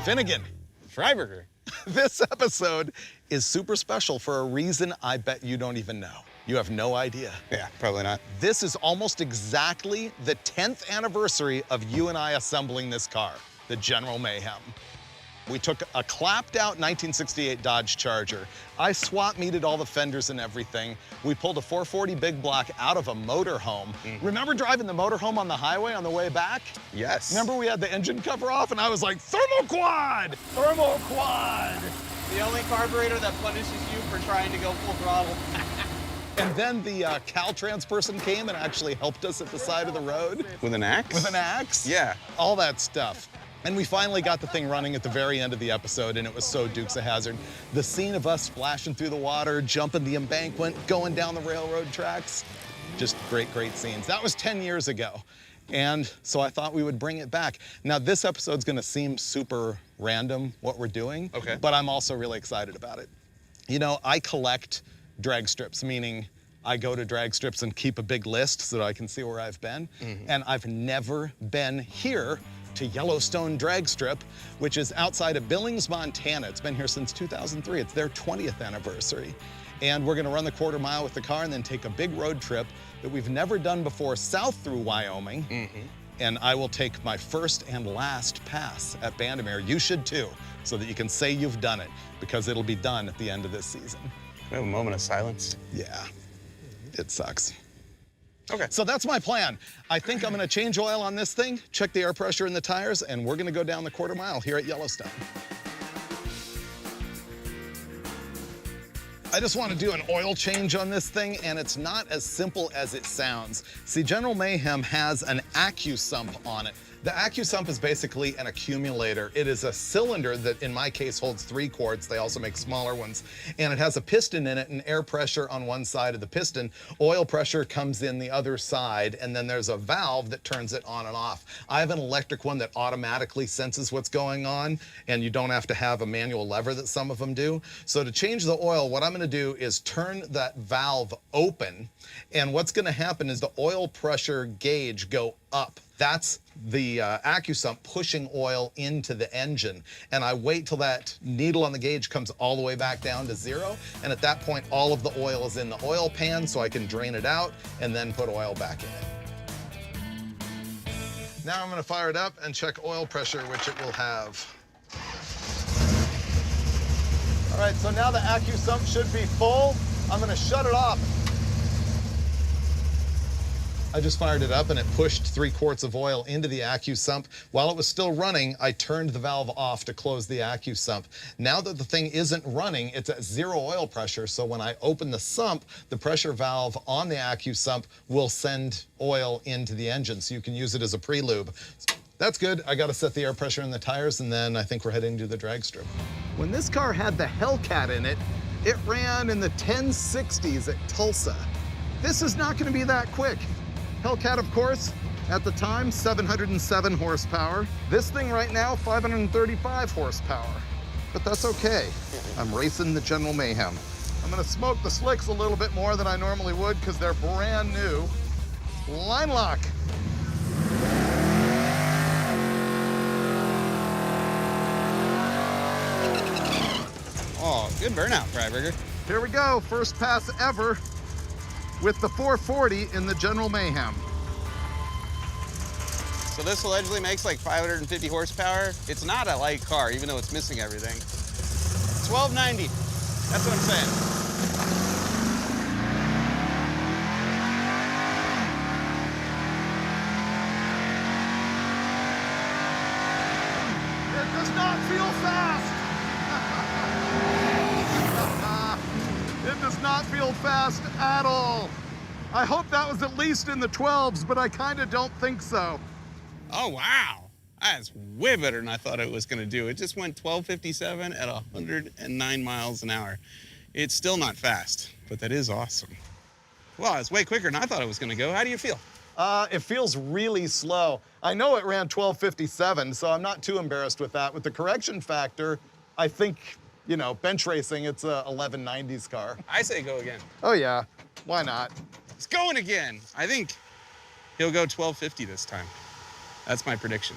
Finnegan. Freiburger. This episode is super special for a reason I bet you don't even know. You have no idea. Yeah, probably not. This is almost exactly the 10th anniversary of you and I assembling this car, the General Mayhem. We took a clapped out 1968 Dodge Charger. I swap meted all the fenders and everything. We pulled a 440 big block out of a motorhome. Remember driving the motorhome on the highway on the way back? Yes. Remember we had the engine cover off and I was like, thermal quad! Thermal quad! The only carburetor that punishes you for trying to go full throttle. And then the Caltrans person came and actually helped us at the side of the road. With an axe? With an axe? Yeah. All that stuff. And we finally got the thing running at the very end of the episode, and it was so Dukes of Hazzard. The scene of us splashing through the water, jumping the embankment, going down the railroad tracks, just great, great scenes. That was 10 years ago. And so I thought we would bring it back. Now, this episode's gonna seem super random, what we're doing, okay, but I'm also really excited about it. You know, I collect drag strips, meaning I go to drag strips and keep a big list so that I can see where I've been. And I've never been here to Yellowstone Drag Strip, which is outside of Billings, Montana. It's been here since 2003. It's their 20th anniversary. And we're gonna run the quarter mile with the car and then take a big road trip that we've never done before south through Wyoming. And I will take my first and last pass at Bandimere. You should too, so that you can say you've done it, because it'll be done at the end of this season. We have a moment of silence. Yeah, it sucks. Okay. So that's my plan. I think I'm gonna change oil on this thing, check the air pressure in the tires, and we're gonna go down the quarter mile here at Yellowstone. I just want to do an oil change on this thing, and it's not as simple as it sounds. See, General Mayhem has an AccuSump on it. The AccuSump is basically an accumulator. It is a cylinder that, in my case, holds 3 quarts. They also make smaller ones. And it has a piston in it and air pressure on one side of the piston. Oil pressure comes in the other side, and then there's a valve that turns it on and off. I have an electric one that automatically senses what's going on, and you don't have to have a manual lever that some of them do. So to change the oil, what I'm gonna do is turn that valve open, and what's gonna happen is the oil pressure gauge go up. That's the AccuSump pushing oil into the engine. And I wait till that needle on the gauge comes all the way back down to 0. And at that point, all of the oil is in the oil pan, so I can drain it out and then put oil back in it. Now I'm gonna fire it up and check oil pressure, which it will have. All right, so now the AccuSump should be full. I'm gonna shut it off. I just fired it up and it pushed 3 quarts of oil into the AccuSump. While it was still running, I turned the valve off to close the AccuSump. Now that the thing isn't running, it's at 0 oil pressure, so when I open the sump, the pressure valve on the AccuSump will send oil into the engine, so you can use it as a pre-lube. That's good. I gotta set the air pressure in the tires, and then I think we're heading to the drag strip. When this car had the Hellcat in it, it ran in the 1060s at Tulsa. This is not gonna be that quick. Hellcat, of course, at the time, 707 horsepower. This thing right now, 535 horsepower. But that's okay. I'm racing the General Mayhem. I'm gonna smoke the slicks a little bit more than I normally would because they're brand new. Line lock. Oh, good burnout, Freiburger. Here we go, first pass ever with the 440 in the General Mayhem. So this allegedly makes like 550 horsepower. It's not a light car, even though it's missing everything. 1290, that's what I'm saying. It does not feel fast. It does not feel fast at all. I hope that was at least in the 12s, but I kind of don't think so. Oh, wow. That's way better than I thought it was going to do. It just went 1257 at 109 miles an hour. It's still not fast, but that is awesome. Wow, it's way quicker than I thought it was going to go. How do you feel? It feels really slow. I know it ran 1257, so I'm not too embarrassed with that. With the correction factor, I think, you know, bench racing, it's a 1190s car. I say go again. Oh yeah, why not? It's going again. I think he'll go 1250 this time. That's my prediction.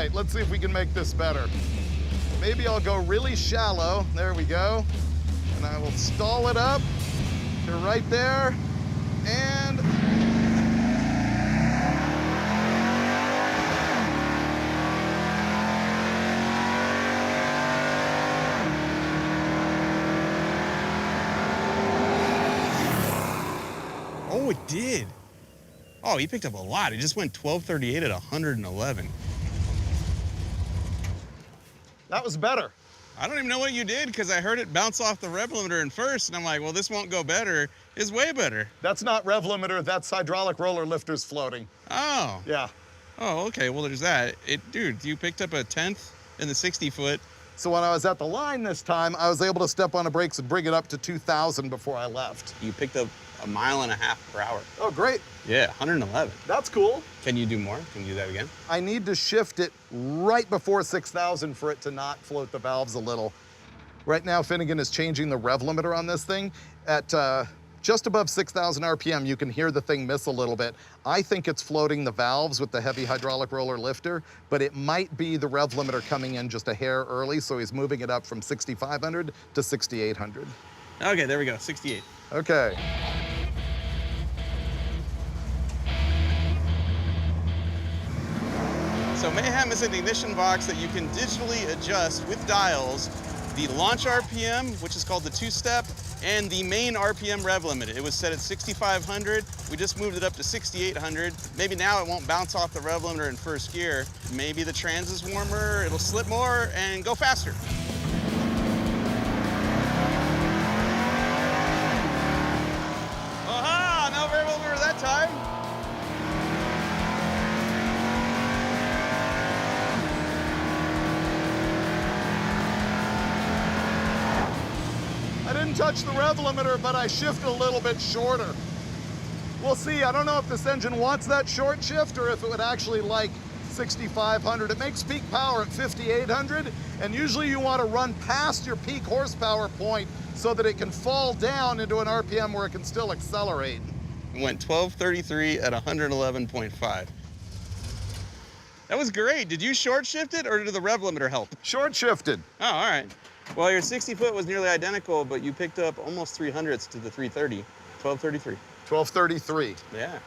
right, let's see if we can make this better. Maybe I'll go really shallow. There we go. And I will stall it up to right there. And oh, it did. Oh, he picked up a lot. It just went 1238 at 111. that was better. I don't even know what you did because I heard it bounce off the rev limiter in first, and I'm like, well, this won't go better. It's way better. That's not rev limiter, that's hydraulic roller lifters floating. Oh. Yeah. Oh, okay. Well, there's that. Dude, you picked up a 10th in the 60-foot. So when I was at the line this time, I was able to step on the brakes and bring it up to 2,000 before I left. You picked up a 1.5 miles per hour. Oh, great. Yeah, 111. That's cool. Can you do more? Can you do that again? I need to shift it right before 6,000 for it to not float the valves a little. Right now, Finnegan is changing the rev limiter on this thing. At just above 6,000 RPM, you can hear the thing miss a little bit. I think it's floating the valves with the heavy hydraulic roller lifter, but it might be the rev limiter coming in just a hair early, so he's moving it up from 6,500 to 6,800. Okay, there we go, 68. Okay. So Mayhem is an ignition box that you can digitally adjust with dials the launch RPM, which is called the two-step, and the main RPM rev limit. It was set at 6,500. We just moved it up to 6,800. Maybe now it won't bounce off the rev limiter in first gear. Maybe the trans is warmer, it'll slip more and go faster. Aha, no rev limiter that time. I didn't touch the rev limiter, but I shifted a little bit shorter. We'll see. I don't know if this engine wants that short shift or if it would actually like 6,500. It makes peak power at 5,800, and usually you want to run past your peak horsepower point so that it can fall down into an RPM where it can still accelerate. It went 1233 at 111.5. That was great. Did you short shift it or did the rev limiter help? Short shifted. Oh, all right. Well, your 60-foot was nearly identical, but you picked up almost 300ths to the 330. 1233. 1233. Yeah,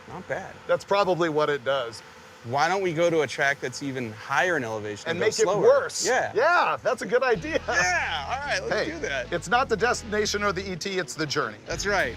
not bad. That's probably what it does. Why don't we go to a track that's even higher in elevation And go make slower? it worse. Yeah. Yeah, that's a good idea. Yeah, all right, let's Hey, do that. it's not the destination or the ET, it's the journey. That's right.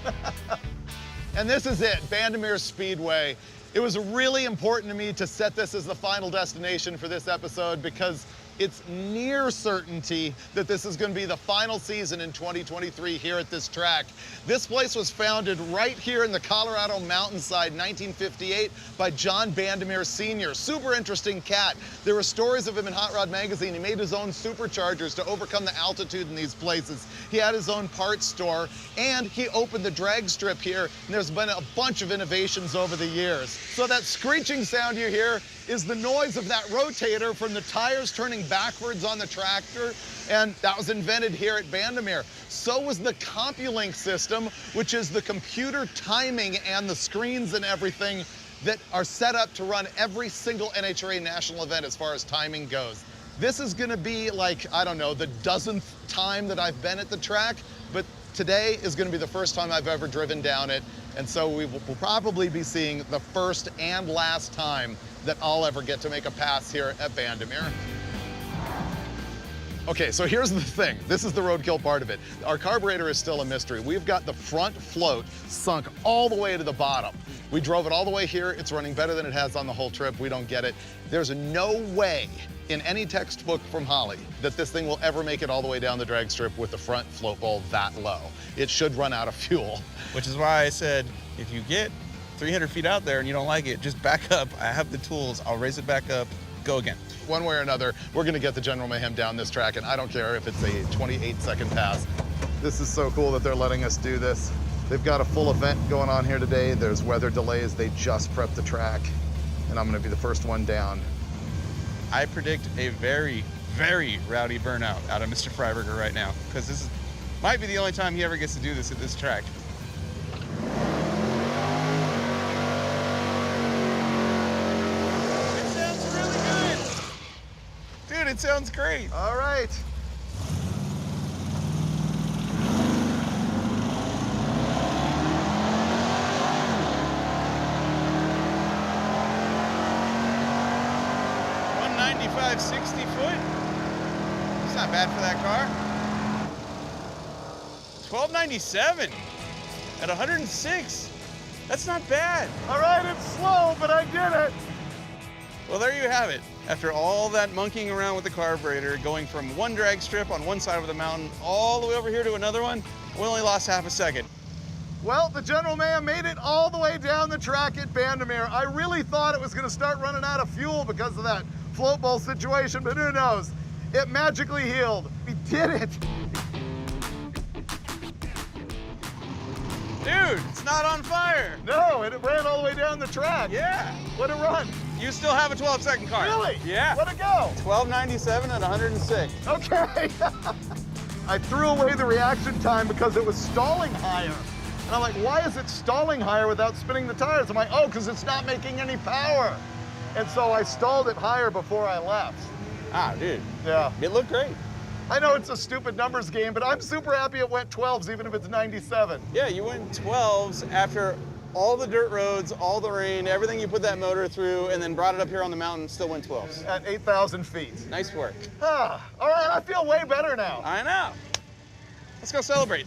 And this is it, Bandimere Speedway. It was really important to me to set this as the final destination for this episode because it's near certainty that this is going to be the final season in 2023 here at this track. This place was founded right here in the Colorado mountainside, 1958, by John Bandimere Sr. Super interesting cat. There were stories of him in Hot Rod Magazine. He made his own superchargers to overcome the altitude in these places. He had his own parts store, and he opened the drag strip here, and there's been a bunch of innovations over the years. So that screeching sound you hear is the noise of that rotator from the tires turning backwards on the tractor, and that was invented here at Bandimere. So was the CompuLink system, which is the computer timing and the screens and everything that are set up to run every single NHRA national event as far as timing goes. This is gonna be like, I don't know, the dozenth time that I've been at the track, but today is gonna be the first time I've ever driven down it, and so we will probably be seeing the first and last time that I'll ever get to make a pass here at Bandimere. Okay, so here's the thing. This is the roadkill part of it. Our carburetor is still a mystery. We've got the front float sunk all the way to the bottom. We drove it all the way here. It's running better than it has on the whole trip. We don't get it. There's no way in any textbook from Holly that this thing will ever make it all the way down the drag strip with the front float bowl that low. It should run out of fuel. Which is why I said, if you get 300 feet out there and you don't like it, just back up. I have the tools. I'll raise it back up. Go again. One way or another, we're gonna get the General Mayhem down this track, and I don't care if it's a 28-second pass. This is so cool that they're letting us do this. They've got a full event going on here today. There's weather delays. They just prepped the track, and I'm gonna be the first one down. I predict a very, very rowdy burnout out of Mr. Freiburger right now, because this might be the only time he ever gets to do this at this track. It sounds great. All right. $195, 60 foot. It's not bad for that car. $1297 at 106. That's not bad. All right, it's slow, but I did it. Well, there you have it. After all that monkeying around with the carburetor, going from one drag strip on one side of the mountain all the way over here to another one, we only lost half a second. Well, the General Mayhem made it all the way down the track at Bandimere. I really thought it was going to start running out of fuel because of that float bowl situation, but who knows? It magically healed. We did it. Dude, it's not on fire. No, and it ran all the way down the track. Yeah. What a run. You still have a 12-second car. Really? Yeah. What'd it go? $1297 at 106. Okay. I threw away the reaction time because it was stalling higher. And I'm like, why is it stalling higher without spinning the tires? I'm like, oh, because it's not making any power. And so I stalled it higher before I left. Ah, dude. Yeah. It looked great. I know it's a stupid numbers game, but I'm super happy it went 12s, even if it's 97. Yeah, you went 12s after all the dirt roads, all the rain, everything you put that motor through, and then brought it up here on the mountain, still went 12s. At 8,000 feet. Nice work. Ah, all right, I feel way better now. I know. Let's go celebrate.